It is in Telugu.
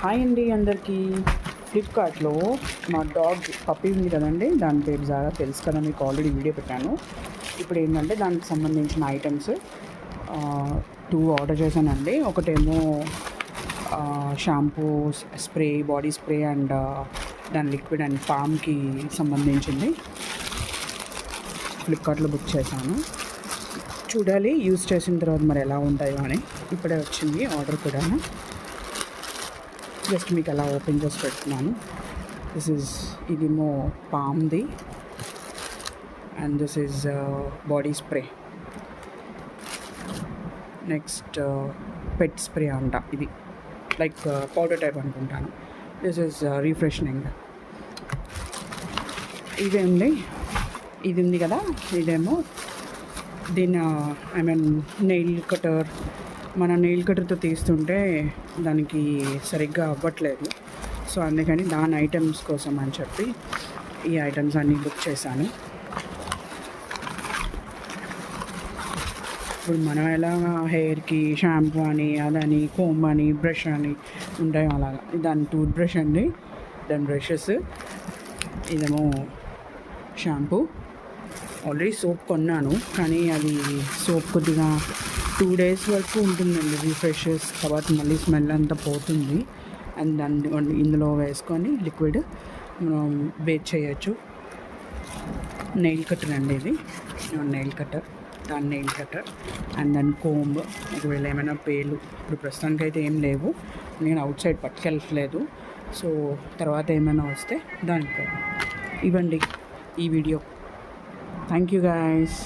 హాయ్ అండి అందరికీ. ఫ్లిప్కార్ట్లో మా డాగ్ పప్పీ ఉంది కదండి, దాని పేరు జారా, తెలుసు కదా మీకు, ఆల్రెడీ వీడియో పెట్టాను. ఇప్పుడు ఏంటంటే దానికి సంబంధించిన ఐటమ్స్ 2 ఆర్డర్ చేశానండి. ఒకటేమో shampoo, spray, body spray and దాని లిక్విడ్ అండ్ పామ్కి సంబంధించింది ఫ్లిప్కార్ట్లో బుక్ చేశాను. చూడాలి యూజ్ చేసిన తర్వాత మరి ఎలా ఉంటాయో అని. ఇప్పుడే వచ్చింది ఆర్డర్ కూడా. జస్ట్ మీకు అలా ఓపెన్ చేసి పెడుతున్నాను. ఇదేమో పామ్ది and this is body spray. Next pet spray అంట, ఇది లైక్ పౌడర్ టైప్ అనుకుంటాను. This is refreshing. ఇదేంటి, ఇది ఉంది కదా, ఇదేమో దీని నెయిల్ కటర్. మన నెయిల్ కటర్తో తీస్తుంటే దానికి సరిగ్గా అవ్వట్లేదు, సో అందుకని దాని ఐటమ్స్ కోసం అని చెప్పి ఈ ఐటమ్స్ అన్నీ బుక్ చేశాను. ఇప్పుడు మనం ఎలా హెయిర్కి షాంపూ అని, అదని, కోమ్ అని, బ్రష్ అని ఉంటాయో అలాగా దాని టూత్ బ్రష్ అండి, దాని బ్రషెస్. ఇదేమో షాంపూ. ఆల్రెడీ సోప్ కొన్నాను, కానీ అది సోప్ కొద్దిగా 2 days వరకు ఉంటుందండి రిఫ్రెషెస్, తర్వాత మళ్ళీ స్మెల్ అంతా పోతుంది. అండ్ దాన్ని ఇందులో వేసుకొని లిక్విడ్ మనం బేక్ చేయొచ్చు. నెయిల్ కటర్ అండి ఇది, నెయిల్ కటర్, దాని నెయిల్ కటర్ అండ్ దాని కోంబ్. ఒకవేళ ఏమైనా పేలు, ఇప్పుడు ప్రస్తుతానికి అయితే ఏం లేవు, నేను అవుట్ సైడ్ పట్టుకెళ్ళట్లేదు, సో తర్వాత ఏమైనా వస్తే దానికి ఇవ్వండి ఈ వీడియో. Thank you guys.